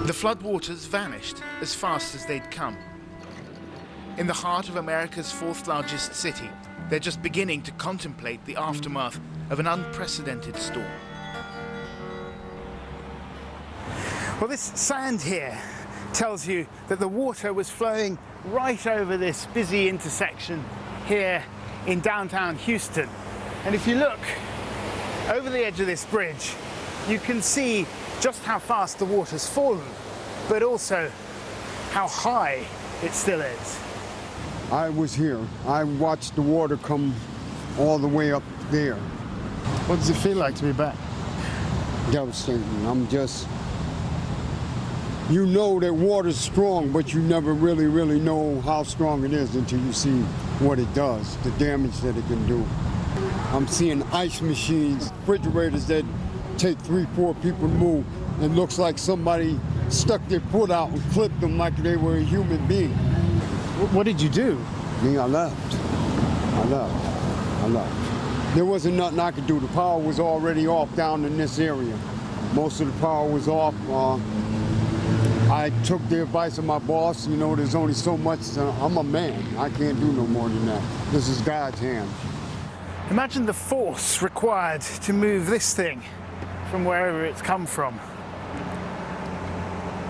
The floodwaters vanished as fast as they'd come. In the heart of America's fourth largest city, they're just beginning to contemplate the aftermath of an unprecedented storm. Well, this sand here tells you that the water was flowing right over this busy intersection here in downtown Houston. And if you look over the edge of this bridge, you can see just how fast the water's fallen, but also how high it still is. I was here. I watched the water come all the way up there. What does it feel like to be back? Devastating. You know that water's strong, but you never really know how strong it is until you see what it does, the damage that it can do. I'm seeing ice machines, refrigerators that take 3-4 people to move. It looks like somebody stuck their foot out and clipped them like they were a human being. What did you do? I left. There wasn't nothing I could do. The power was already off down in this area. Most of the power was off. I took the advice of my boss. You know, there's only so much. I'm a man. I can't do no more than that. This is God's hand. Imagine the force required to move this thing from wherever it's come from.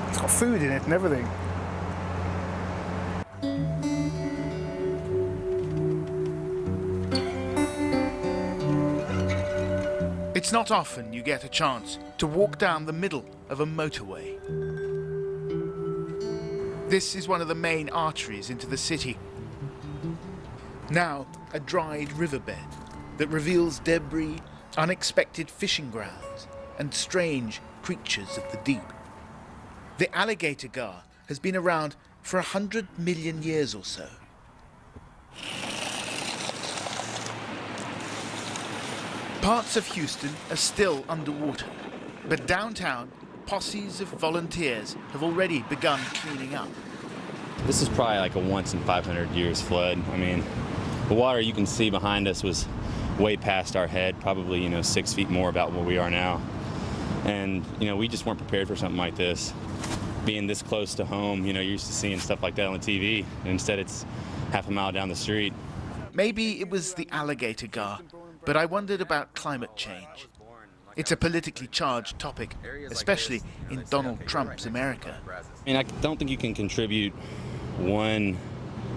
It's got food in it and everything. It's not often you get a chance to walk down the middle of a motorway. This is one of the main arteries into the city. Now a dried riverbed that reveals debris, unexpected fishing grounds, and strange creatures of the deep. The alligator gar has been around for 100 million years or so. Parts of Houston are still underwater, but downtown, posses of volunteers have already begun cleaning up. This is probably like a once in 500 years flood. I mean, the water you can see behind us was way past our head, probably, 6 feet more about where we are now. And, we just weren't prepared for something like this. Being this close to home, you're used to seeing stuff like that on the TV, and instead it's half a mile down the street. Maybe it was the alligator gar, but I wondered about climate change. It's a politically charged topic, especially in Donald Trump's America. I mean, I don't think you can contribute one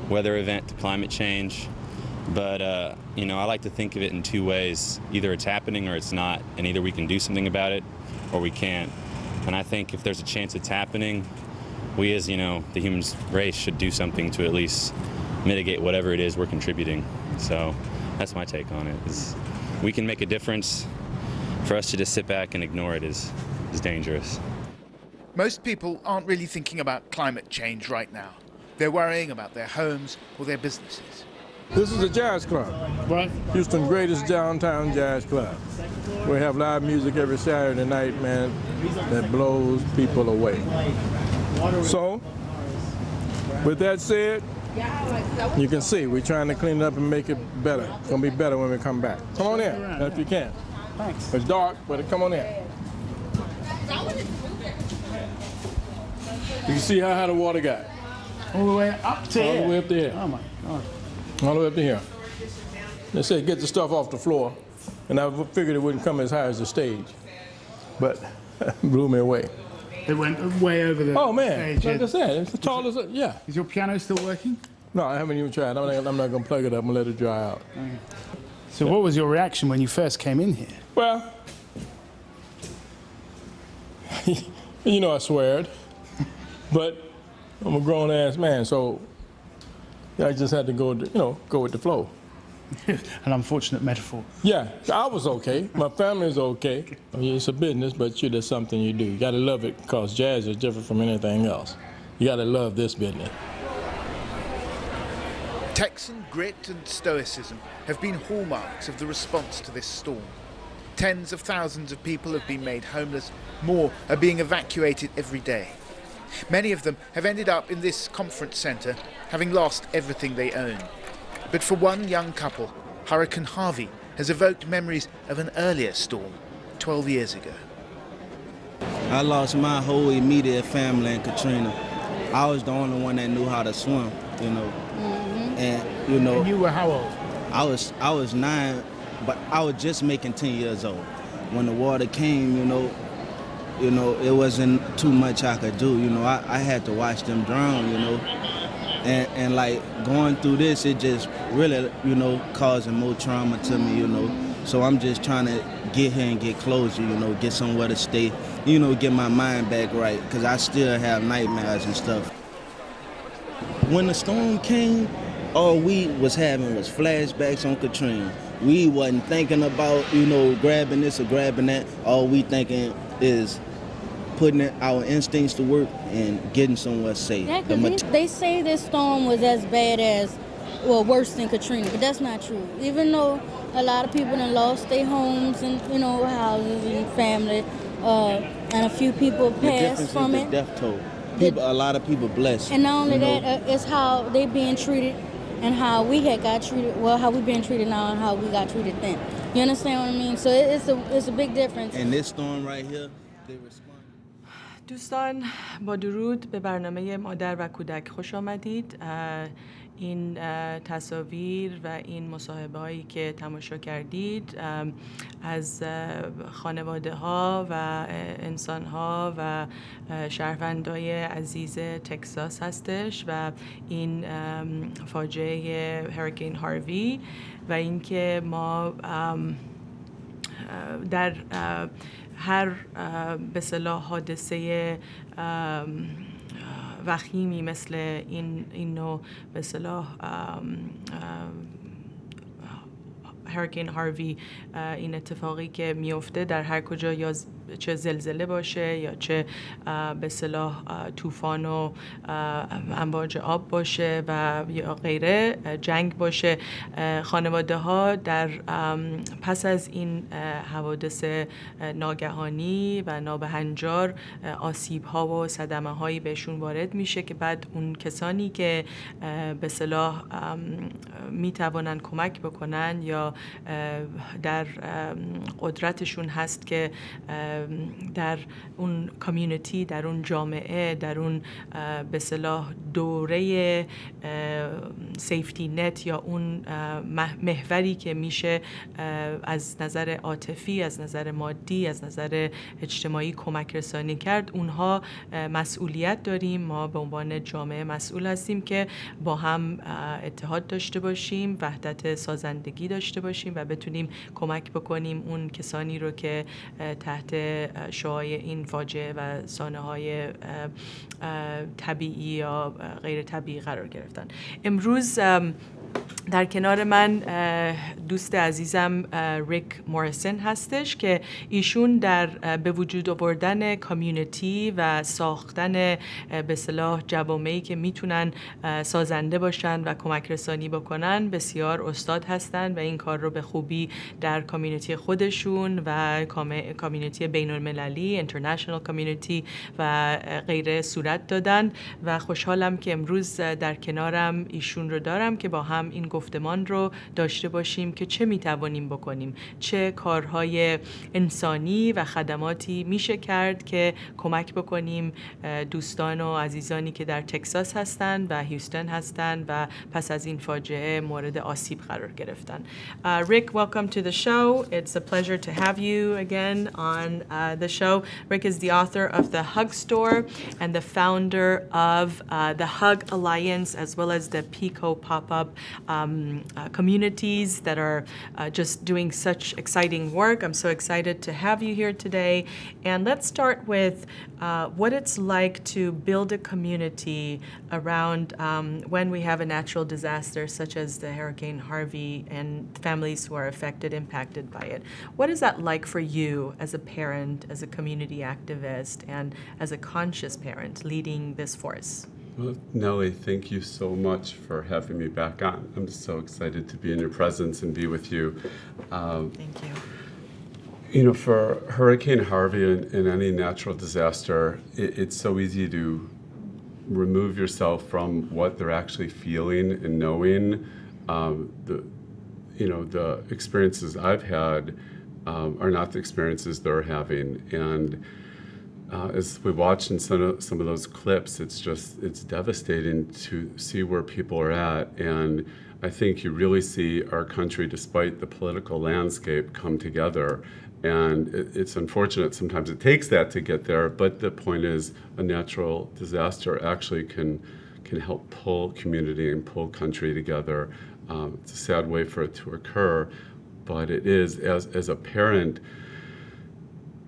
weather event to climate change, but, I like to think of it in two ways. Either it's happening or it's not, and either we can do something about it or we can't. And I think if there's a chance it's happening, we as, the human race should do something to at least mitigate whatever it is we're contributing. So that's my take on it, is we can make a difference. For us to just sit back and ignore it is dangerous. Most people aren't really thinking about climate change right now. They're worrying about their homes or their businesses. This is a jazz club, Right. Houston's greatest downtown jazz club. We have live music every Saturday night, man, that blows people away. So, with that said, you can see we're trying to clean it up and make it better. It's gonna be better when we come back. Come on in, if you can. Thanks. It's dark, but come on in. You can see how high the water got. All the way up to All the way up to here. Oh my God. All the way up to here. They said get the stuff off the floor, and I figured it wouldn't come as high as the stage, but blew me away. It went way over the man, stage. like I said, it's the tallest, yeah. Is your piano still working? No, I haven't even tried. I'm not going to plug it up and let it dry out. So what was your reaction when you first came in here? Well, I sweared, but I'm a grown-ass man, so I just had to go with the flow. An unfortunate metaphor. Yeah, I was okay. My family's okay. I mean, it's a business, but there's something you do. You got to love it because jazz is different from anything else. You got to love this business. Texan grit and stoicism have been hallmarks of the response to this storm. Tens of thousands of people have been made homeless. More are being evacuated every day. Many of them have ended up in this conference centre, having lost everything they own. But for one young couple, Hurricane Harvey has evoked memories of an earlier storm 12 years ago. I lost my whole immediate family in Katrina. I was the only one that knew how to swim, you know. And you know. And you were how old? I was 9, but I was just making 10 years old. When the water came, you know, it wasn't too much I could do. You know, I had to watch them drown, you know. And like going through this, it just really, you know, causing more trauma to me, you know. So I'm just trying to get here and get closer, you know, get somewhere to stay, you know, get my mind back right, because I still have nightmares and stuff. When the storm came, all we was having was flashbacks on Katrina. We wasn't thinking about, you know, grabbing this or grabbing that. All we thinking is putting our instincts to work and getting somewhere safe. Yeah, they say this storm was as bad as, well, worse than Katrina, but that's not true. Even though a lot of people have lost their homes and, you know, houses and family, and a few people passed from it. The death toll. A lot of people blessed. And not only that, it's how they being treated and how we had got treated, well, how we being treated now and how we got treated then. You understand what I mean? So it's a big difference. And this storm right here, they respond. دوستان با درود به برنامه مادر و کودک خوش آمدید. این تصاویر و این مصاحبه هایی که تماشا کردید از خانواده ها و انسان ها و شهروندای عزیز تکساس هستش و این فاجعه هریکین هاروی و اینکه ما در هر به اصطلاح حادثه وخیمی مثل این نوع به اصطلاح هریکین هاروی، این اتفاقی که میفته در هر کجا، یا چه زلزله باشه یا چه به اصطلاح طوفان و امواج آب باشه و یا غیره، جنگ باشه، خانواده ها در پس از این حوادث ناگهانی و نابهنجار آسیب ها و صدمه هایی بهشون وارد میشه که بعد اون کسانی که به اصطلاح میتوانن کمک بکنن یا در قدرتشون هست که در اون کامیونیتی، در اون جامعه، در اون به اصطلاح دوره سیفتی نت یا اون محوری که میشه از نظر عاطفی، از نظر مادی، از نظر اجتماعی کمک رسانی کرد، اونها مسئولیت داریم. ما به عنوان جامعه مسئول هستیم که با هم اتحاد داشته باشیم، وحدت سازندگی داشته باشیم و بتونیم کمک بکنیم اون کسانی رو که تحت شعاع این فاجعه و سانحه‌های طبیعی یا غیر طبیعی قرار گرفتن. امروز در کنار من دوست عزیزم ریک موریسون هستش که ایشون در به وجود آوردن کامیونیتی و ساختن به اصطلاح جوامعی که میتونن سازنده باشن و کمک رسانی بکنن بسیار استاد هستن و این کار رو به خوبی در کامیونیتی خودشون و کامیونیتی بین المللی، اینترنشنال کامیونیتی و غیره صورت دادن و خوشحالم که امروز در کنارم ایشون رو دارم که با هم این گفتمان رو داشته باشیم که چه میتوانیم بکنیم، چه کارهای انسانی و خدماتی میشه کرد که کمک بکنیم دوستان و عزیزانی که در تکساس هستن و هیوستن هستن و پس از این فاجعه مورد آسیب قرار گرفتن. Rick, welcome to the show. It's a pleasure to have you again on the show. Rick is the author of The Hug Store and the founder of the Hug Alliance as well as the Pico PopUp communities that are just doing such exciting work. I'm so excited to have you here today. And let's start with what it's like to build a community around when we have a natural disaster such as the Hurricane Harvey and families who are affected, impacted by it. What is that like for you as a parent, as a community activist, and as a conscious parent leading this force? Well, Nelly, thank you so much for having me back on. I'm so excited to be in your presence and be with you. Thank you. You know, for Hurricane Harvey and any natural disaster, it's so easy to remove yourself from what they're actually feeling and knowing. The experiences I've had are not the experiences they're having. And as we watch in some of those clips, it's devastating to see where people are at. And I think you really see our country, despite the political landscape, come together. And it's unfortunate sometimes it takes that to get there, but the point is a natural disaster actually can help pull community and pull country together. It's a sad way for it to occur, but it is, as a parent,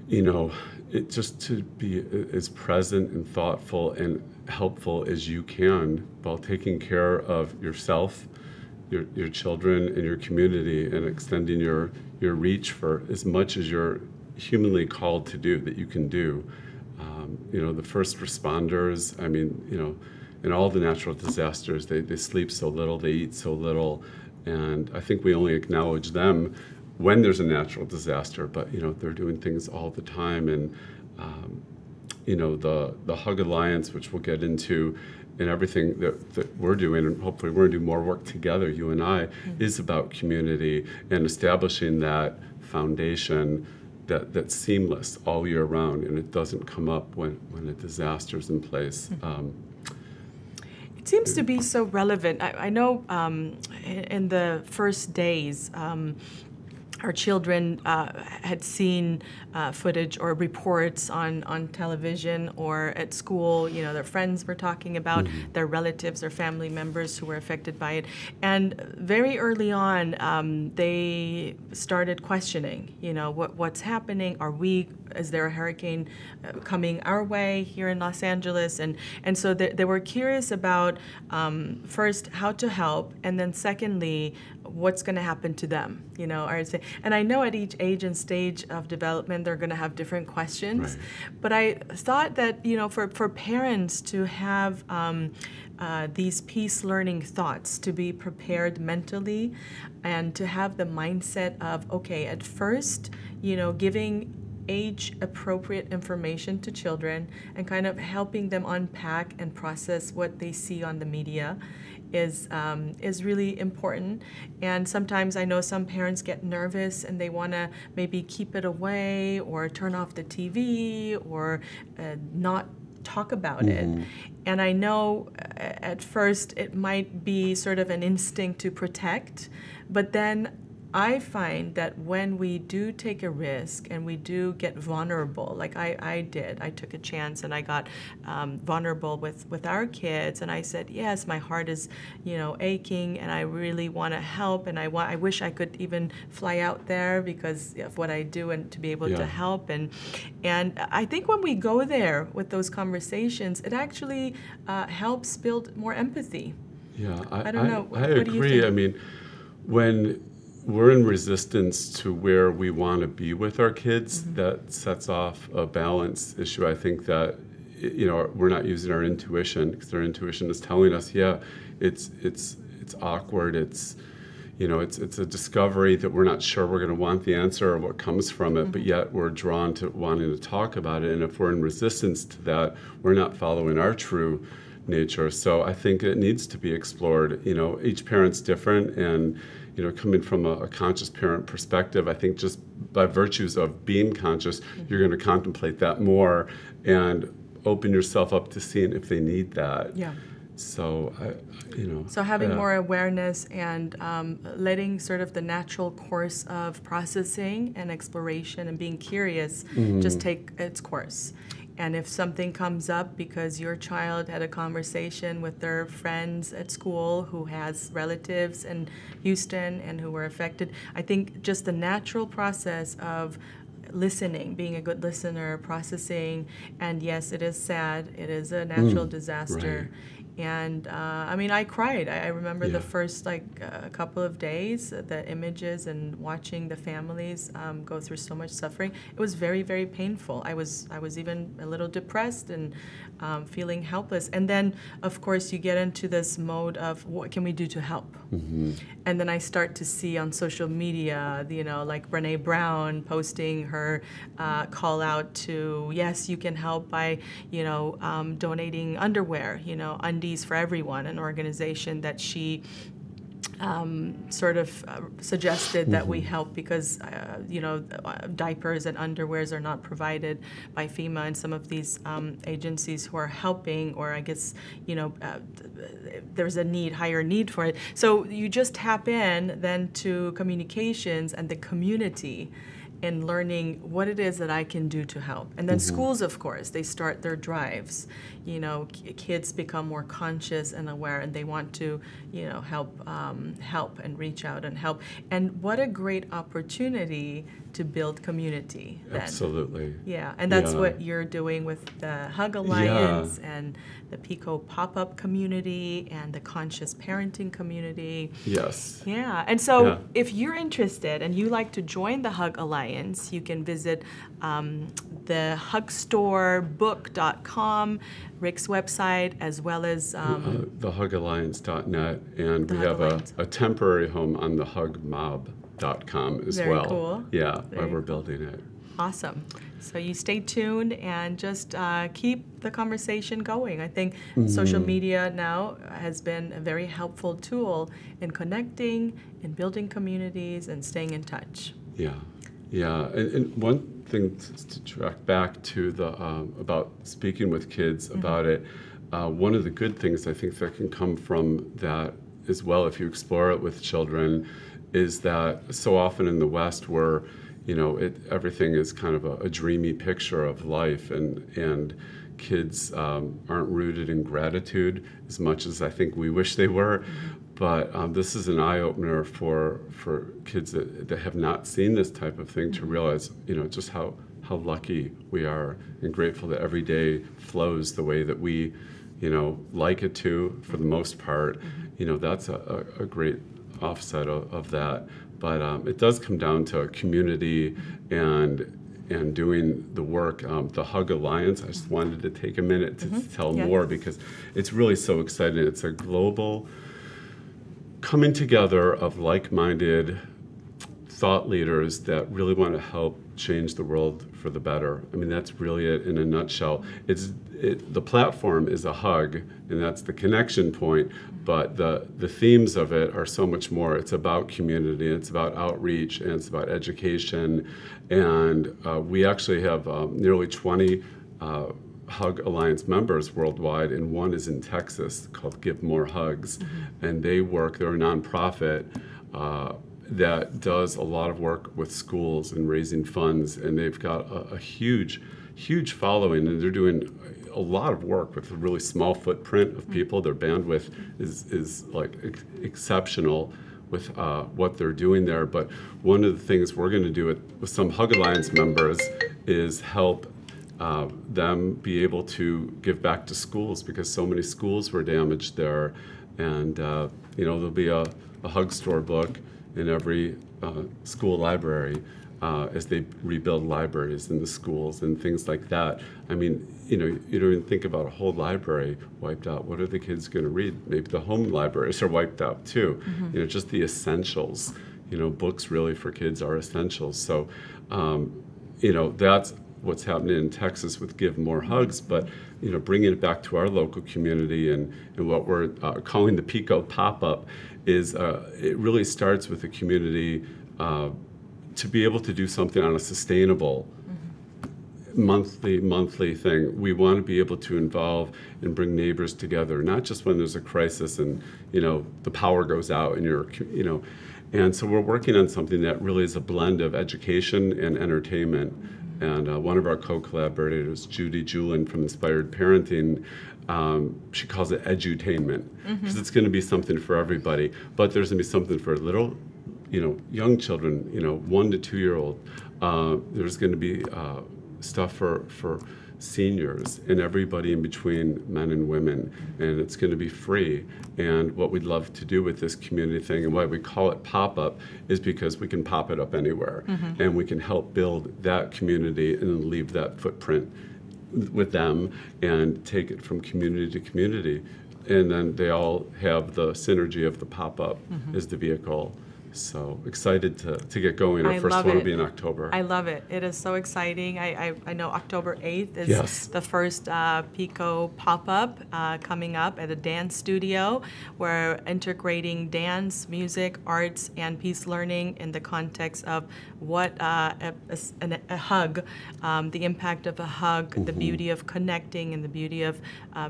it just to be as present and thoughtful and helpful as you can while taking care of yourself, your children, and your community, and extending your reach for as much as you're humanly called to do that you can do. The first responders, in all the natural disasters, they sleep so little, they eat so little, and I think we only acknowledge them when there's a natural disaster, but they're doing things all the time. And the Hug Alliance, which we'll get into, and everything that we're doing, and hopefully we're going to do more work together, you and I, is about community and establishing that foundation that's seamless all year round, and it doesn't come up when a disaster's in place. It seems to be so relevant. I know in the first days, our children had seen footage or reports on television or at school. Their friends were talking about their relatives or family members who were affected by it. And very early on, they started questioning, what's happening? Is there a hurricane coming our way here in Los Angeles? And so they were curious about, first, how to help, and then secondly, what's going to happen to them, and I know at each age and stage of development they're going to have different questions, right. But I thought that for parents to have these peace learning thoughts, to be prepared mentally, and to have the mindset of, okay, at first, giving age-appropriate information to children and kind of helping them unpack and process what they see on the media is really important. And sometimes I know some parents get nervous and they want to maybe keep it away or turn off the TV or not talk about it. And I know at first it might be sort of an instinct to protect, but then I find that when we do take a risk and we do get vulnerable, like I did, I took a chance and I got vulnerable with our kids, and I said, yes, my heart is, aching, and I really want to help, and I wish I could even fly out there because of what I do and to be able to help, and I think when we go there with those conversations, it actually helps build more empathy. Yeah, I don't know. I agree. I mean, when we're in resistance to where we want to be with our kids, that sets off a balance issue. I think that we're not using our intuition, because our intuition is telling us, it's awkward, it's a discovery that we're not sure we're going to want the answer or what comes from it, but yet we're drawn to wanting to talk about it. And if we're in resistance to that, we're not following our true nature. So I think it needs to be explored. Each parent's different, and coming from a conscious parent perspective, I think just by virtues of being conscious, you're going to contemplate that more and open yourself up to seeing if they need that. Yeah. So, So having more awareness and letting sort of the natural course of processing and exploration and being curious just take its course. And if something comes up because your child had a conversation with their friends at school who has relatives in Houston and who were affected, I think just the natural process of listening, being a good listener, processing, and yes, it is sad, it is a natural disaster. Right. And I cried. I remember the first couple of days, the images and watching the families go through so much suffering. It was very, very painful. I was even a little depressed and feeling helpless. And then, of course, you get into this mode of what can we do to help? And then I start to see on social media, like Brene Brown posting her call out to, yes, you can help by, donating underwear, Undies for Everyone, an organization that she sort of suggested that we help because, diapers and underwears are not provided by FEMA and some of these agencies who are helping, or I guess, there's a higher need for it. So you just tap in then to communications and the community in learning what it is that I can do to help. And then schools, of course, they start their drives. Kids become more conscious and aware, and they want to, help and reach out and help. And what a great opportunity to build community then. Absolutely. Yeah, and that's what you're doing with the Hug Alliance and the Pico PopUp community and the Conscious Parenting community. Yes. Yeah, and so if you're interested and you like to join the Hug Alliance, you can visit the hugstorebook.com, Rick's website, as well as thehugalliance.net, and we have a temporary home on the hugmob.com as well. Very cool. Yeah, where we're building it. Awesome. So you stay tuned and just keep the conversation going. I think social media now has been a very helpful tool in connecting, in building communities, and staying in touch. Yeah. And one thing to track back to the about speaking with kids about it, one of the good things I think that can come from that as well, if you explore it with children, is that so often in the West where everything is kind of a dreamy picture of life, and kids aren't rooted in gratitude as much as I think we wish they were. But this is an eye-opener for kids that have not seen this type of thing to realize, just how lucky we are and grateful that every day flows the way that we, like it to, for the most part. That's a great offset of that. But it does come down to community and doing the work. The Hug Alliance, I just wanted to take a minute to tell more because it's really so exciting. It's a global coming together of like-minded thought leaders that really want to help change the world for the better. I mean, that's really it in a nutshell. The platform is a hug, and that's the connection point, but the themes of it are so much more. It's about community, it's about outreach, and it's about education. And we actually have nearly 20 Hug Alliance members worldwide, and one is in Texas called Give More Hugs. And they're a nonprofit that does a lot of work with schools and raising funds, and they've got a huge following, and they're doing a lot of work with a really small footprint of people. Their bandwidth is like exceptional with what they're doing there. But one of the things we're going to do with some Hug Alliance members is help them be able to give back to schools, because so many schools were damaged there. And there'll be a Hug Store book in every school library as they rebuild libraries in the schools and things like that. I mean, you don't even think about a whole library wiped out. What are the kids going to read? Maybe the home libraries are wiped out too. Just the essentials. Books really for kids are essentials. So, that's what's happening in Texas with Give More Hugs, but bringing it back to our local community and what we're calling the Pico PopUp is it really starts with the community to be able to do something on a sustainable monthly thing. We want to be able to involve and bring neighbors together, not just when there's a crisis and the power goes out and and so we're working on something that really is a blend of education and entertainment. And one of our co-collaborators, Judy Julin from Inspired Parenting, she calls it Edutainment, because it's going to be something for everybody. But there's going to be something for little, young children, 1 to 2 year old. There's going to be stuff for seniors and everybody in between, men and women, and it's going to be free. And what we'd love to do with this community thing, and why we call it pop-up, is because we can pop it up anywhere, and we can help build that community and leave that footprint with them and take it from community to community. And then they all have the synergy of the pop-up as the vehicle. So excited to get going. Our first one will be in October. I love it. It is so exciting. I know October 8th is the first Pico PopUp coming up at a dance studio. We're integrating dance, music, arts, and peace learning in the context of what a hug, the impact of a hug, the beauty of connecting, and the beauty of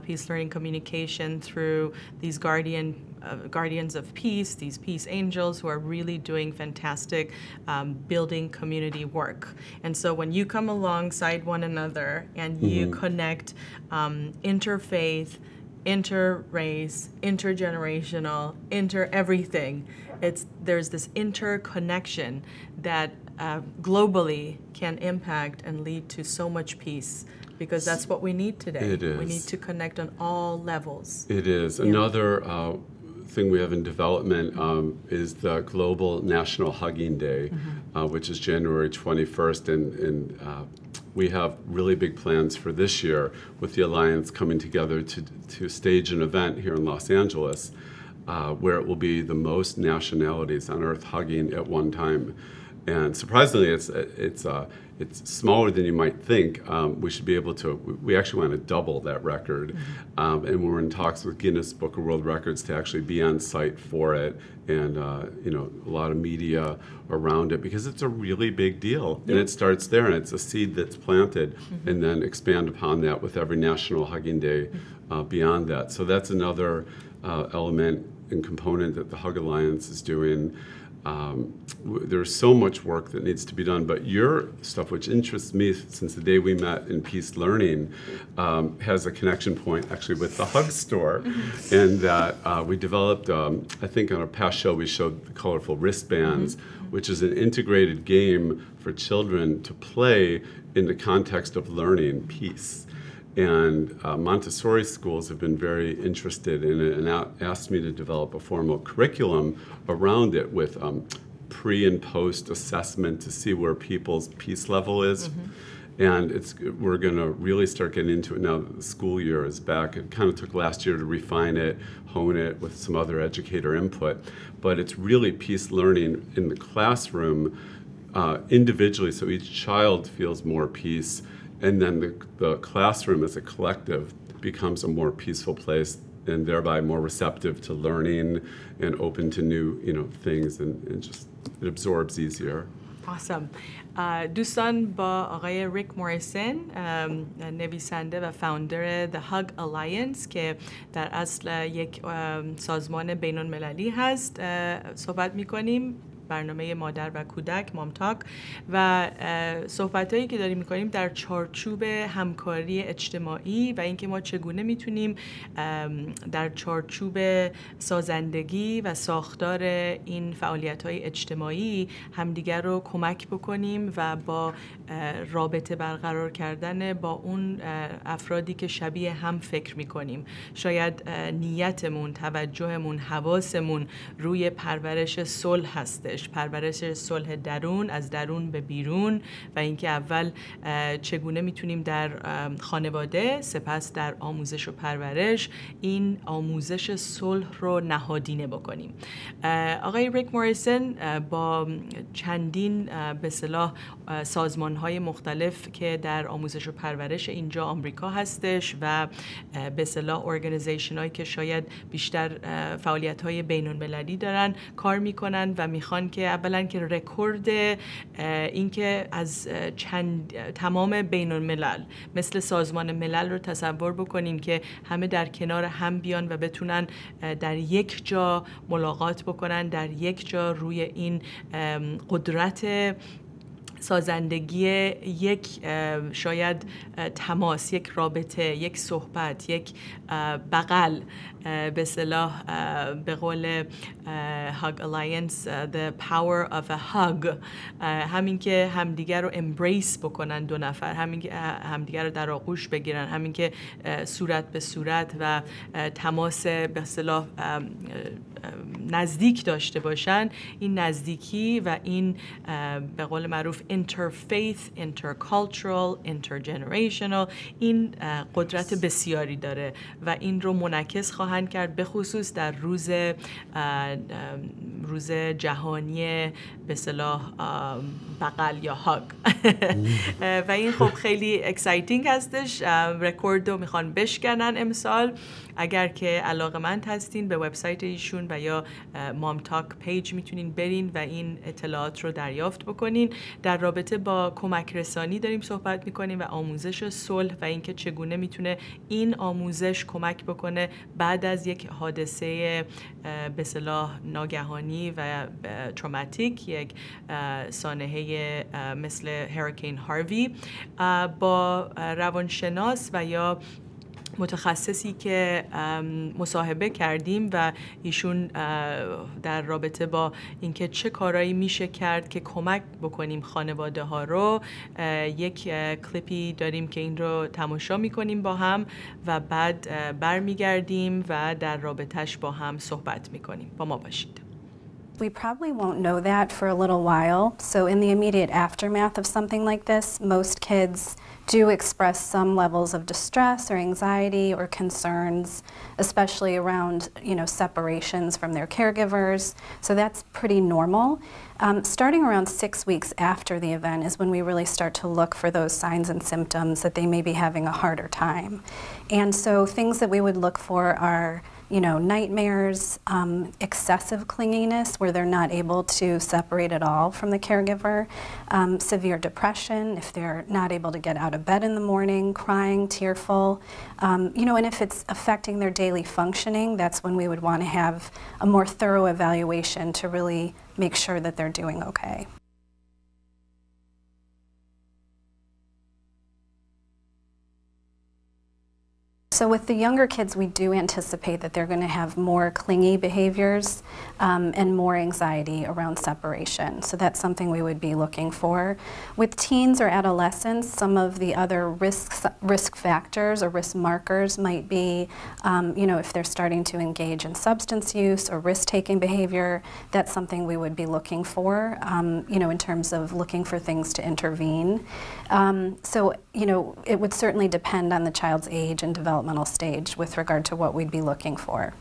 peace learning communication through these guardians of peace, these peace angels who are really doing fantastic building community work. And so when you come alongside one another and you connect interfaith, inter-race, intergenerational, inter-everything, there's this interconnection that globally can impact and lead to so much peace. Because that's what we need today. It is. We need to connect on all levels. It is. Yeah. Another thing we have in development is the Global National Hugging Day, which is January 21st. And we have really big plans for this year with the Alliance coming together to stage an event here in Los Angeles where it will be the most nationalities on Earth hugging at one time. And surprisingly, it's smaller than you might think. We should be able to, we actually want to double that record. And we're in talks with Guinness Book of World Records to actually be on site for it, and a lot of media around it, because it's a really big deal. And it starts there, and it's a seed that's planted, and then expand upon that with every National Hugging Day beyond that. So that's another element and component that the Hug Alliance is doing. There's so much work that needs to be done, but your stuff, which interests me since the day we met in PeaceLearning, has a connection point actually with the Hug Store, and that we developed, I think on our past show we showed the colorful wristbands, which is an integrated game for children to play in the context of learning peace. And Montessori schools have been very interested in it and asked me to develop a formal curriculum around it with pre and post assessment to see where people's peace level is. And we're going to really start getting into it now that the school year is back. It kind of took last year to refine it, hone it with some other educator input. But it's really peace learning in the classroom individually, so each child feels more peace. And then the classroom as a collective becomes a more peaceful place, and thereby more receptive to learning and open to new things, and just it absorbs easier. Awesome. دوستان با آقای ریک موریسن، نویسنده و فاوندر The Hug Alliance که در اصل یک سازمان بین المللی هست صحبت می‌کنیم. برنامه مادر و کودک MomTalk و صحبتایی که داریم می‌کنیم در چارچوب همکاری اجتماعی و اینکه ما چگونه میتونیم در چارچوب سازندگی و ساختار این فعالیت‌های اجتماعی همدیگر رو کمک بکنیم و با رابطه برقرار کردن با اون افرادی که شبیه هم فکر می‌کنیم. شاید نیتمون، توجهمون، حواسمون روی پرورش صلح هسته، پرورش صلح درون، از درون به بیرون، و اینکه اول چگونه میتونیم در خانواده، سپس در آموزش و پرورش این آموزش صلح رو نهادینه بکنیم. آقای ریک موریسن با چندین به اصطلاح سازمان‌های مختلف که در آموزش و پرورش اینجا آمریکا هستش و به اصطلاح ارگانیزیشن‌هایی که شاید بیشتر فعالیت‌های بین‌المللی دارن کار می‌کنن و میخوان که اولا که رکورد این که از تمام بین الملل مثل سازمان ملل رو تصور بکنیم که همه در کنار هم بیان و بتونن در یک جا ملاقات بکنن، در یک جا روی این قدرت سازندگی یک شاید تماس، یک رابطه، یک صحبت، یک بغل، به اصطلاح به قول Hug Alliance the power of a hug، همین که همدیگر رو embrace بکنن دو نفر، همین که همدیگر رو در آغوش بگیرن، همین که صورت به صورت و تماس به اصطلاح نزدیک داشته باشن، این نزدیکی و این به قول معروف interfaith, intercultural, intergenerational این قدرت بسیاری داره و این رو منعکس خواهند کرد به خصوص در روز جهانی به اصطلاح بغل یا هاگ و این خب خیلی اکسایتینگ هستش. رکورد رو میخوان بشکنن امسال. اگر که علاقه‌مند هستین به وبسایت ایشون و یا MomTalk پیج میتونین برین و این اطلاعات رو دریافت بکنین. در رابطه با کمک رسانی داریم صحبت میکنیم و آموزش صلح و اینکه چگونه میتونه این آموزش کمک بکنه بعد از یک حادثه به اصطلاح ناگهانی و تروماتیک، یک سانحه مثل هریکین هاروی، با روانشناس و یا متخصصی که مصاحبه کردیم و ایشون در رابطه با اینکه چه کارایی میشه کرد که کمک بکنیم خانواده ها رو، یک کلیپی داریم که این رو تماشا میکنیم با هم و بعد برمیگردیم و در رابطهش با هم صحبت میکنیم. با ما باشید. We probably won't know that for a little while. So in the immediate aftermath of something like this, most kids do express some levels of distress or anxiety or concerns, especially around, separations from their caregivers. So that's pretty normal. Starting around 6 weeks after the event is when we really start to look for those signs and symptoms that they may be having a harder time. And so things that we would look for are nightmares, excessive clinginess where they're not able to separate at all from the caregiver, severe depression if they're not able to get out of bed in the morning, crying, tearful, and if it's affecting their daily functioning, that's when we would want to have a more thorough evaluation to really make sure that they're doing okay. So with the younger kids, we do anticipate that they're going to have more clingy behaviors and more anxiety around separation. So that's something we would be looking for. With teens or adolescents, some of the other risk factors or risk markers might be, if they're starting to engage in substance use or risk-taking behavior, that's something we would be looking for, in terms of looking for things to intervene. So, it would certainly depend on the child's age and developmental stage with regard to what we'd be looking for.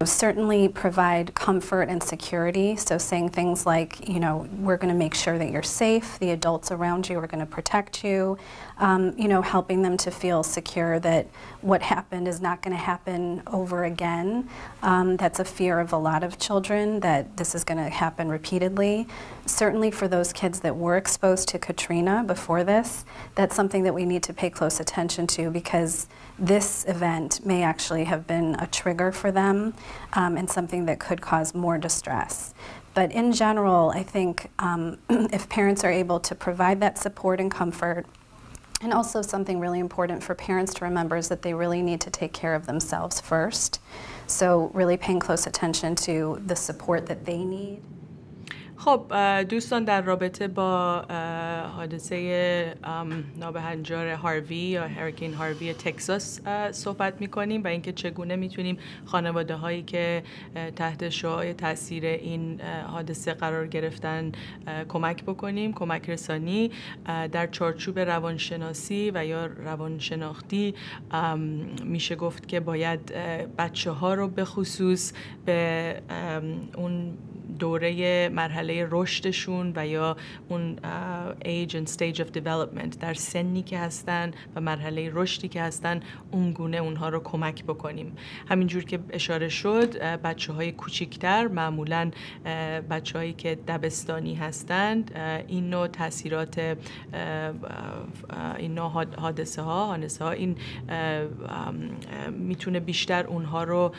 Certainly provide comfort and security, so saying things like, we're going to make sure that you're safe, the adults around you are going to protect you, helping them to feel secure that what happened is not going to happen over again. That's a fear of a lot of children, that this is going to happen repeatedly. Certainly for those kids that were exposed to Katrina before this, that's something that we need to pay close attention to because this event may actually have been a trigger for them and something that could cause more distress. But in general, I think if parents are able to provide that support and comfort, and also something really important for parents to remember is that they really need to take care of themselves first. So really paying close attention to the support that they need. خب دوستان، در رابطه با حادثه نابهنجار هاروی یا هریکین هاروی تگزاس صحبت می‌کنیم و اینکه چگونه میتونیم خانواده هایی که تحت شعاع تاثیر این حادثه قرار گرفتن کمک بکنیم. کمک رسانی در چارچوب روانشناسی و یا روانشناختی میشه گفت که باید بچه ها رو به خصوص به اون دوره مرحله رشدشون و یا اون age and stage of development در سنی که هستن و مرحله رشدی که هستن اونگونه اونها رو کمک بکنیم. همینجور که اشاره شد، بچه‌های کوچیکتر، معمولاً بچه‌هایی که دبستانی هستند، این نوع تاثیرات، این نوع حادثه ها این میتونه بیشتر اونها رو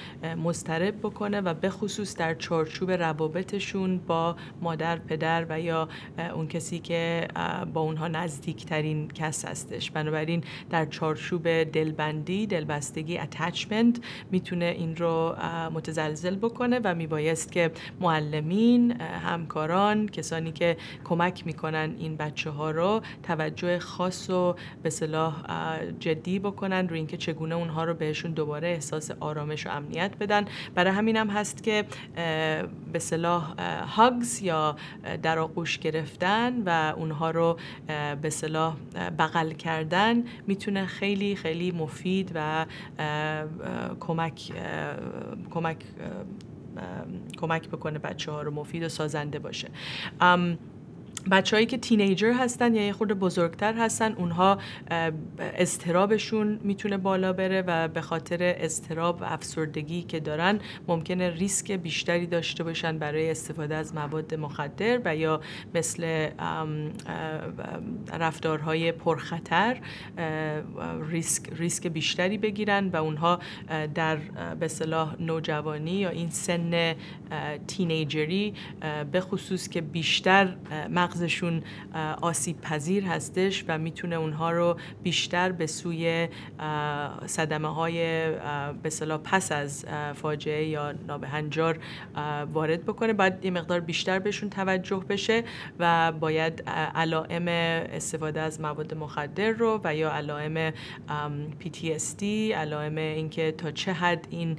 مضطرب بکنه و به خصوص در چارچوب روابط ارتباطشون با مادر، پدر و یا اون کسی که با اونها نزدیکترین کس هستش. بنابراین در چارچوب دلبندی، دلبستگی، اتچمنت میتونه این رو متزلزل بکنه و میبایست که معلمین، همکاران، کسانی که کمک میکنن این بچه ها رو توجه خاص و به اصطلاح جدی بکنن روی اینکه چگونه اونها رو بهشون دوباره احساس آرامش و امنیت بدن. برای همین هم هست که به اصطلاح هاگز یا در آغوش گرفتن و اونها رو به اصطلاح بغل کردن میتونه خیلی خیلی مفید و کمک بکنه بچه ها رو، مفید و سازنده باشه. بچه‌هایی که تینیجر هستن یا یه خورده بزرگتر هستن، اونها اضطرابشون میتونه بالا بره و به خاطر اضطراب و افسردگی که دارن ممکنه ریسک بیشتری داشته باشن برای استفاده از مواد مخدر و یا مثل رفتارهای پرخطر ریسک بیشتری بگیرن و اونها در به اصطلاح نوجوانی یا این سن تینیجری به خصوص که بیشتر مغزشون آسیب پذیر هستش و میتونه اونها رو بیشتر به سوی صدمه های به اصطلاح پس از فاجعه یا نابهنجار وارد بکنه. باید یه مقدار بیشتر بهشون توجه بشه و باید علائم استفاده از مواد مخدر رو و یا علائم PTSD، علائم اینکه تا چه حد این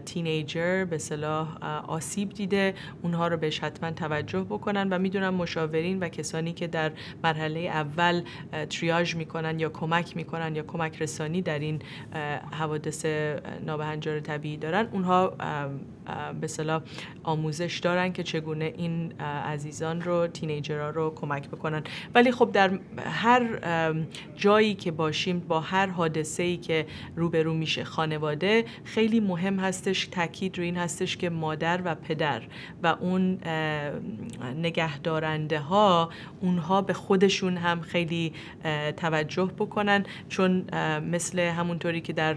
تینیجر به اصطلاح آسیب دیده، اونها رو بهش حتما توجه بکنن و میدونم مشاورین و کسانی که در مرحله اول تریاژ میکنن یا کمک میکنن یا کمک رسانی در این حوادث نابهنجار طبیعی دارن، اونها به اصطلاح آموزش دارن که چگونه این عزیزان رو، تینیجرها رو کمک بکنن. ولی خب در هر جایی که باشیم، با هر حادثه‌ای که روبرو میشه خانواده، خیلی مهم هستش، تاکید روی این هستش که مادر و پدر و اون نگهدارنده ها، اونها به خودشون هم خیلی توجه بکنن، چون مثل همونطوری که در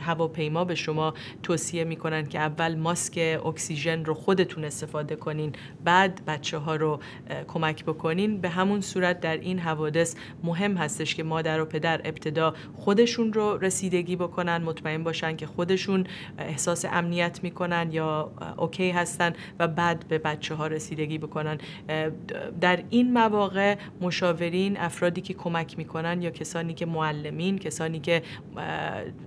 هواپیما به شما توصیه میکنن که اول ماسک اکسیژن رو خودتون استفاده کنین، بعد بچه ها رو کمک بکنین، به همون صورت در این حوادث مهم هستش که مادر و پدر ابتدا خودشون رو رسیدگی بکنن، مطمئن باشن که خودشون احساس امنیت میکنن یا اوکی هستن و بعد به بچه ها رسیدگی بکنن. در این مواقع مشاورین، افرادی که کمک میکنن یا کسانی که معلمین، کسانی که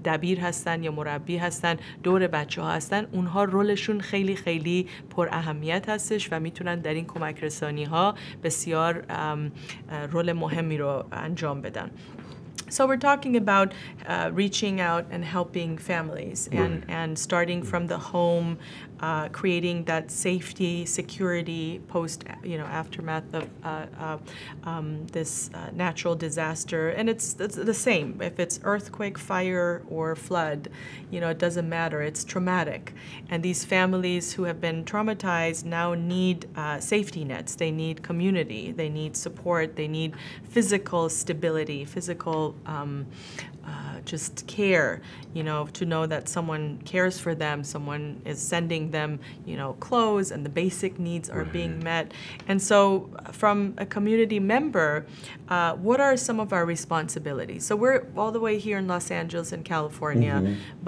دبیر هستن یا مربی هستن، دور بچه ها هستن، اونها رولشون خیلی خیلی پر اهمیت هستش و میتونن در این کمک رسانی ها بسیار رول مهمی رو انجام بدن. So we're talking about reaching out and helping families and starting from the home, creating that safety, security post, aftermath of this natural disaster. And it's the same. If it's earthquake, fire, or flood, it doesn't matter. It's traumatic. And these families who have been traumatized now need safety nets. They need community. They need support. They need physical stability, physical just care, to know that someone cares for them, someone is sending them, clothes, and the basic needs are being met. And so from a community member, what are some of our responsibilities? So we're all the way here in Los Angeles and California,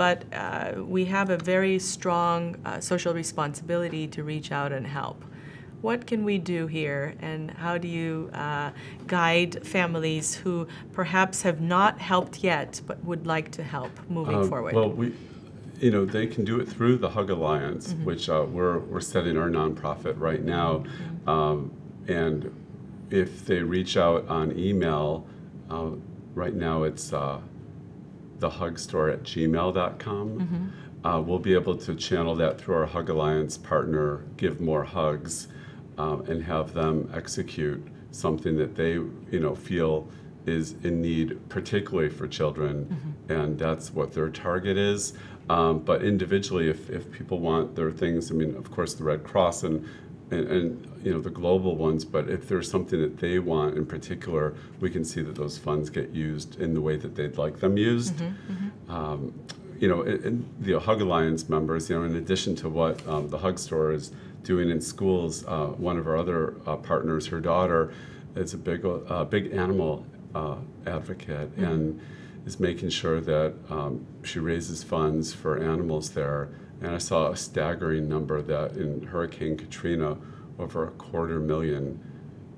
but we have a very strong social responsibility to reach out and help. What can we do here, and how do you guide families who perhaps have not helped yet but would like to help moving forward? Well, they can do it through the Hug Alliance, which we're setting our nonprofit right now. And if they reach out on email, right now it's thehugstore@gmail.com. We'll be able to channel that through our Hug Alliance partner, Give More Hugs, and have them execute something that they, feel is in need, particularly for children, and that's what their target is. But individually, if people want their things, of course, the Red Cross and the global ones, but if there's something that they want in particular, we can see that those funds get used in the way that they'd like them used. the Hug Alliance members, in addition to what the Hug Store is doing in schools, one of our other partners, her daughter, is a big animal advocate, and is making sure that she raises funds for animals there. And I saw a staggering number that in Hurricane Katrina, over 250,000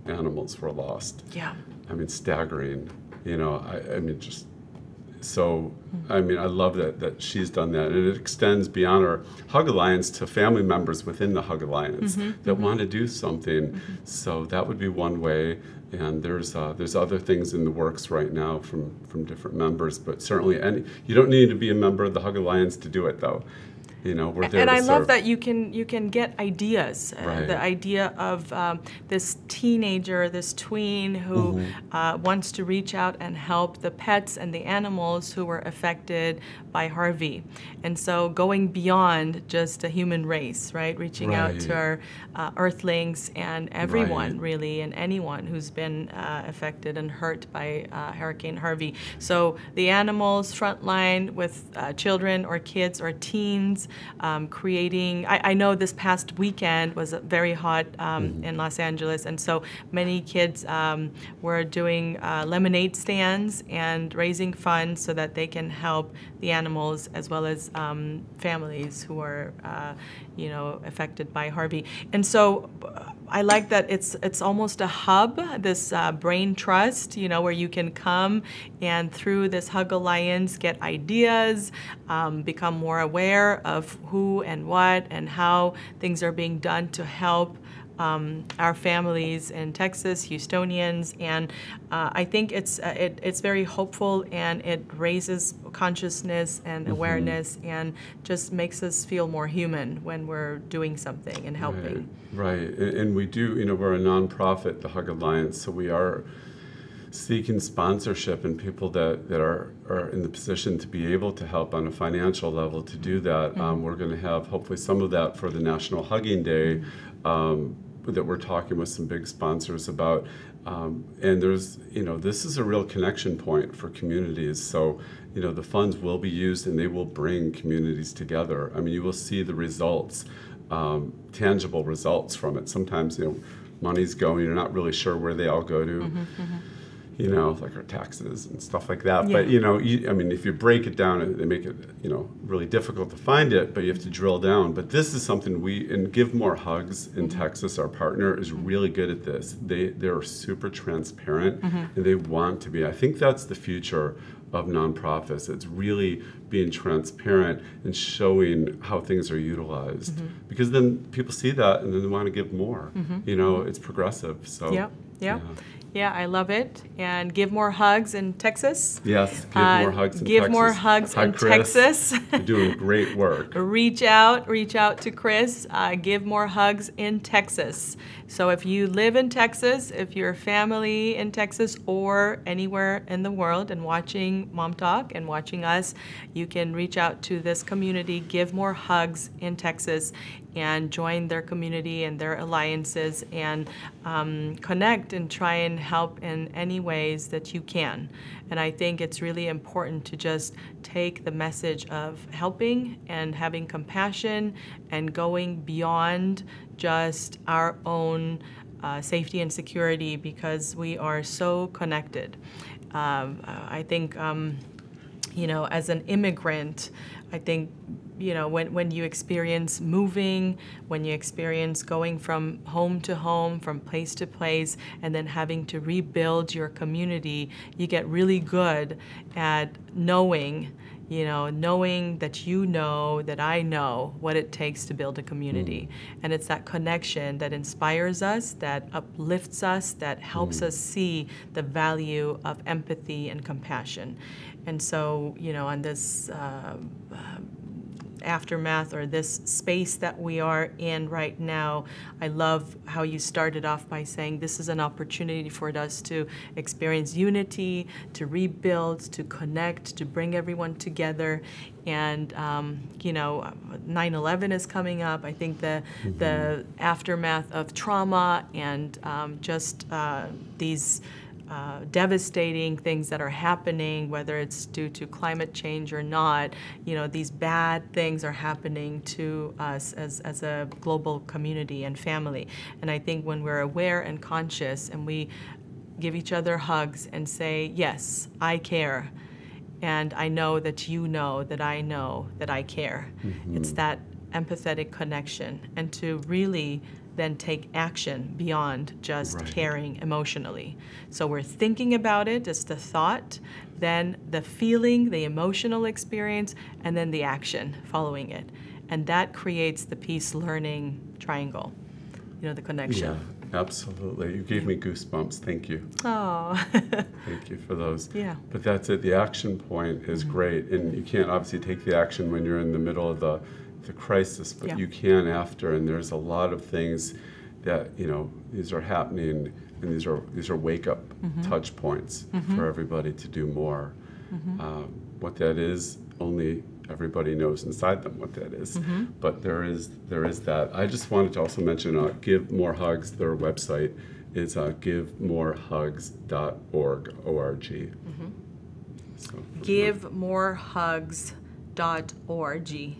animals were lost. Yeah. I mean, staggering. I love that she's done that, and it extends beyond our Hug Alliance to family members within the Hug Alliance that want to do something. So that would be one way, and there's other things in the works right now from different members, but certainly you don't need to be a member of the Hug Alliance to do it, though. We're there and to I serve. love that you can get ideas. Right. The idea of this teenager, this tween who wants to reach out and help the pets and the animals who were affected by Harvey. And so going beyond just a human race, right? Reaching out to our earthlings and everyone, really, and anyone who's been affected and hurt by Hurricane Harvey. So the animals frontline with children or kids or teens, creating, I know this past weekend was very hot in Los Angeles, and so many kids were doing lemonade stands and raising funds so that they can help the animals as well as families who are affected by Harvey. And so I like that it's almost a hub, this brain trust, where you can come and through this Hug Alliance get ideas, become more aware of who and what and how things are being done to help our families in Texas, Houstonians, and I think it's very hopeful, and it raises consciousness and awareness and just makes us feel more human when we're doing something and helping. Right. And we do, we're a nonprofit, the Hug Alliance, so we are seeking sponsorship and people that are in the position to be able to help on a financial level to do that. We're going to have hopefully some of that for the National Hugging Day that we're talking with some big sponsors about. And there's, this is a real connection point for communities. So, the funds will be used and they will bring communities together. I mean, you will see the results, tangible results from it. Sometimes, money's going, you're not really sure where they all go to. Like our taxes and stuff like that. Yeah. But, if you break it down, they make it, really difficult to find it, but you have to drill down. But this is something and Give More Hugs in Texas, our partner, is really good at this. They're super transparent, and they want to be. I think that's the future of nonprofits. It's really being transparent and showing how things are utilized. Because then people see that and then they want to give more. It's progressive. So. Yep. Yeah, I love it. And Give More Hugs in Texas. Yes, Give More Hugs in Texas. Give More Hugs in Texas. You're doing great work. Reach out to Chris. Give More Hugs in Texas. So if you live in Texas, if you're a family in Texas or anywhere in the world and watching MomTalk and watching us, you can reach out to this community, Give More Hugs in Texas, and join their community and their alliances and connect and try and help in any ways that you can. And I think it's really important to just take the message of helping and having compassion and going beyond just our own safety and security, because we are so connected. I think, as an immigrant, I think, when you experience moving, when you experience going from home to home, from place to place, and then having to rebuild your community, you get really good at knowing that I know what it takes to build a community. And it's that connection that inspires us, that uplifts us, that helps us see the value of empathy and compassion. And so, on this aftermath or this space that we are in right now, I love how you started off by saying this is an opportunity for us to experience unity, to rebuild, to connect, to bring everyone together. And 9/11 is coming up. I think the aftermath of trauma and just these devastating things that are happening, whether it's due to climate change or not, these bad things are happening to us as a global community and family. And I think when we're aware and conscious and we give each other hugs and say, yes, I care, and I know that you know that I care. Mm-hmm. It's that empathetic connection, and to really then take action beyond just caring emotionally. So we're thinking about it as the thought, then the feeling, the emotional experience, and then the action following it. And that creates the peace learning triangle, the connection. Yeah, absolutely. You gave me goosebumps. Thank you. Oh. Thank you for those. Yeah. But that's it. The action point is great. And you can't obviously take the action when you're in the middle of the crisis, but you can after, and there's a lot of things that these are happening, and these are wake up touch points for everybody to do more. What that is, only everybody knows inside them what that is. But there is that. I just wanted to also mention Give More Hugs. Their website is givemorehugs.org. O-R-G. So, givemorehugs.org.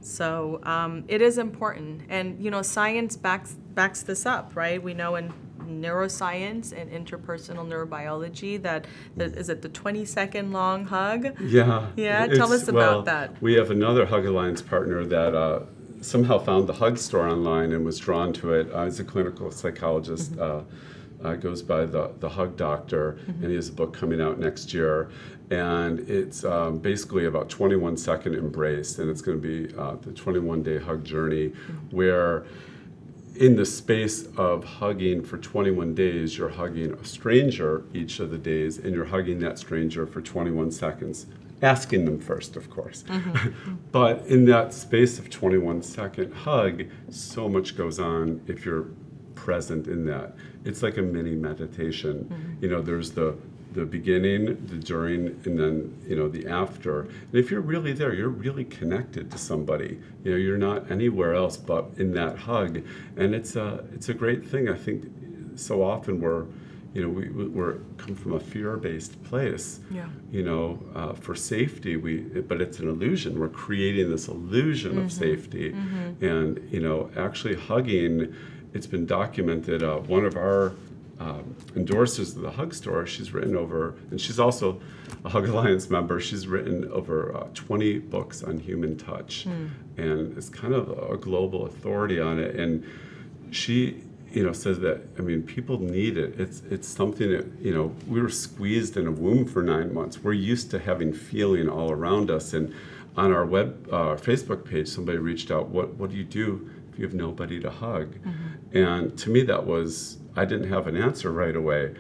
So it is important, and science backs this up, right? We know in neuroscience and interpersonal neurobiology that is it the 20-second long hug? Yeah. Yeah, tell us about that. We have another Hug Alliance partner that somehow found the Hug store online and was drawn to it. He's a clinical psychologist. Goes by the Hug Doctor, and he has a book coming out next year. And it's basically about 21-second embrace, and it's going to be the 21-day hug journey, where in the space of hugging for 21 days, you're hugging a stranger each of the days, and you're hugging that stranger for 21 seconds. Asking them first, of course. But in that space of 21-second hug, so much goes on if you're present in that. It's like a mini meditation. There's the beginning, the during, and then the after. And if you're really there, you're really connected to somebody. You're not anywhere else but in that hug, and it's a great thing. I think so often we're come from a fear-based place. For safety, but it's an illusion. We're creating this illusion of safety, and actually hugging. It's been documented. One of our endorsers of the Hug Store, she's written over, and she's also a Hug Alliance member, she's written over 20 books on human touch, and it's kind of a global authority on it. And she, says that, people need it. It's something that, we were squeezed in a womb for 9 months. We're used to having feeling all around us. And on our Facebook page, somebody reached out, what do you do if you have nobody to hug? And to me, I didn't have an answer right away.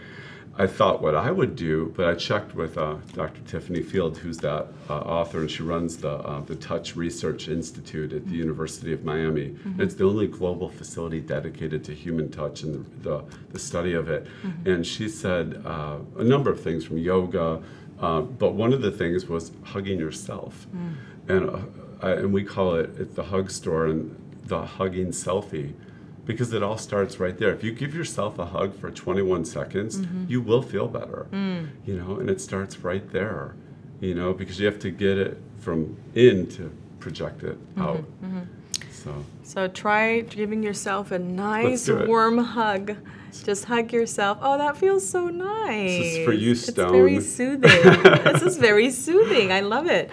I thought what I would do, but I checked with Dr. Tiffany Field, who's that author, and she runs the Touch Research Institute at the University of Miami. It's the only global facility dedicated to human touch and the study of it. And she said a number of things, from yoga, but one of the things was hugging yourself. And we call it the Hug Store and the hugging selfie, because it all starts right there. If you give yourself a hug for 21 seconds, you will feel better, and it starts right there, because you have to get it from in to project it out. So try giving yourself a nice warm hug. Just hug yourself. Oh, that feels so nice. This is for you, Stone. It's very soothing. This is very soothing. I love it.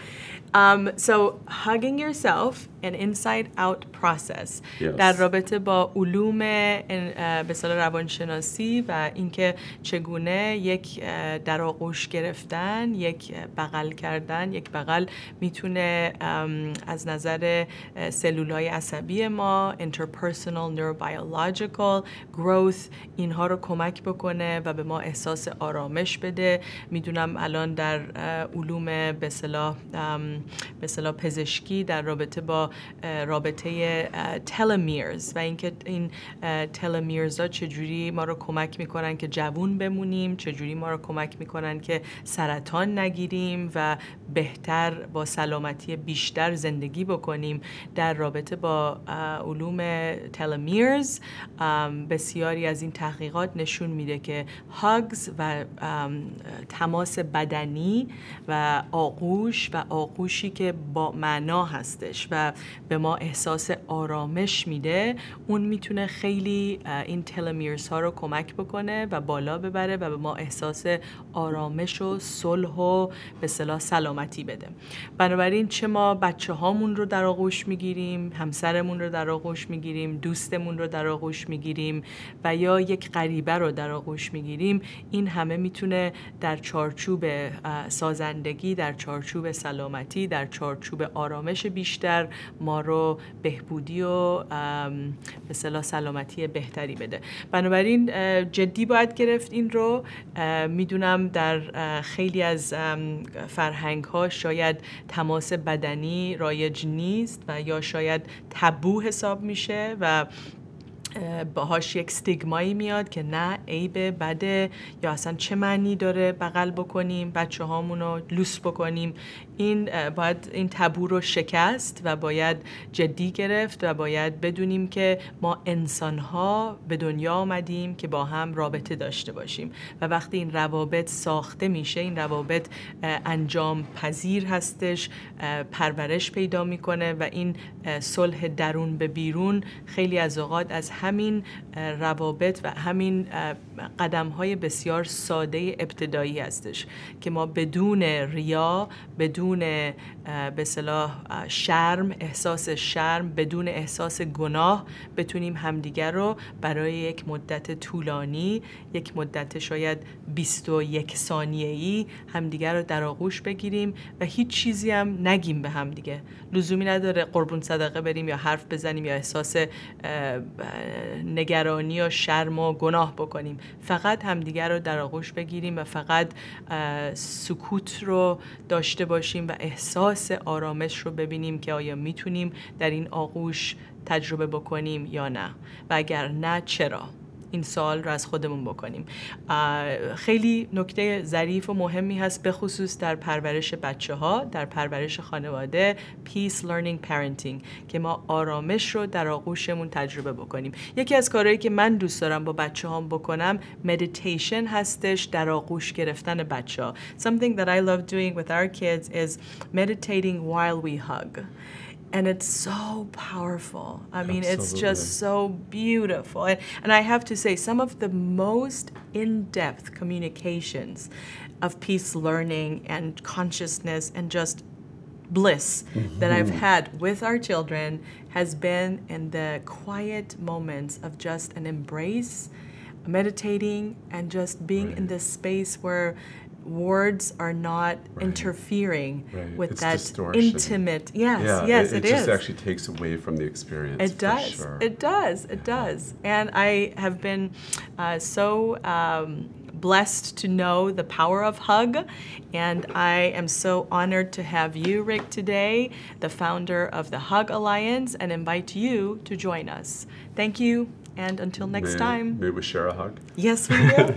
So hugging yourself, an inside-out process در رابطه با علوم به اصطلاح روانشناسی و اینکه چگونه یک در آغوش گرفتن، یک بغل کردن، یک بغل میتونه از نظر سلولای عصبی ما، interpersonal neurobiological growth، اینها رو کمک بکنه و به ما احساس آرامش بده. میدونم الان در علوم به اصطلاح پزشکی در رابطه با رابطه تلمیرز و اینکه این تلمیرزها چجوری ما رو کمک میکنن که جوون بمونیم، چجوری ما رو کمک میکنن که سرطان نگیریم و بهتر با سلامتی بیشتر زندگی بکنیم. در رابطه با علوم تلمیرز بسیاری از این تحقیقات نشون میده که هاگز و تماس بدنی و آغوش و آغوشی که با معنا هستش و به ما احساس آرامش میده، اون میتونه خیلی این تلمیرز ها رو کمک بکنه و بالا ببره و به ما احساس آرامش و صلح و به اصطلاح سلامتی بده. بنابراین چه ما بچه هامون رو در آغوش میگیریم، همسرمون رو در آغوش میگیریم، دوستمون رو در آغوش میگیریم و یا یک غریبه رو در آغوش میگیریم، این همه میتونه در چارچوب سازندگی، در چارچوب سلامتی، در چارچوب آرامش بیشتر ما رو بهبودی و به اصطلاح سلامتی بهتری بده. بنابراین جدی باید گرفت این رو. میدونم در خیلی از فرهنگ ها شاید تماس بدنی رایج نیست و یا شاید تابو حساب میشه و باهاش یک استیگمایی میاد که نه، عیبه، بده، یا اصلا چه معنی داره بغل بکنیم، بچه هامون رو لوس بکنیم. باید این تابو رو شکست و باید جدی گرفت و باید بدونیم که ما انسان‌ها به دنیا آمدیم که با هم رابطه داشته باشیم و وقتی این روابط ساخته میشه، این روابط انجام پذیر هستش، پرورش پیدا میکنه و این صلح درون به بیرون خیلی از اوقات از همین روابط و همین قدم‌های بسیار ساده ابتدایی هستش که ما بدون ریا، بدون به اصطلاح شرم، احساس شرم، بدون احساس گناه بتونیم همدیگر رو برای یک مدت طولانی، یک مدت شاید 21 ثانیه‌ای همدیگر رو در آغوش بگیریم و هیچ چیزی هم نگیم به همدیگه. لزومی نداره قربون صدقه بریم یا حرف بزنیم یا احساس نگرانی و شرم و گناه بکنیم. فقط همدیگر رو در آغوش بگیریم و فقط سکوت رو داشته باشیم و احساس آرامش رو ببینیم که آیا میتونیم در این آغوش تجربه بکنیم یا نه و اگر نه چرا. این سوال رو از خودمون بکنیم. خیلی نکته ظریف و مهمی هست به خصوص در پرورش بچه ها، در پرورش خانواده، PeaceLearning parenting، که ما آرامش رو در آغوشمون تجربه بکنیم. یکی از کارهایی که من دوست دارم با بچه هام بکنم meditation هستش، در آغوش گرفتن بچه ها. Something that I love doing with our kids is meditating while we hug. And it's so powerful. I mean, it's just so beautiful. And I have to say, some of the most in-depth communications of peace learning and consciousness and just bliss that I've had with our children has been in the quiet moments of just an embrace, meditating, and just being in this space where words are not interfering with it's that distortion. intimate. Yes, it is. It just actually takes away from the experience. It does. For sure. It does. And I have been so blessed to know the power of hug, and I am so honored to have you, Rick, today, the founder of the Hug Alliance, and invite you to join us. Thank you, and until next time. May we share a hug? Yes, we will.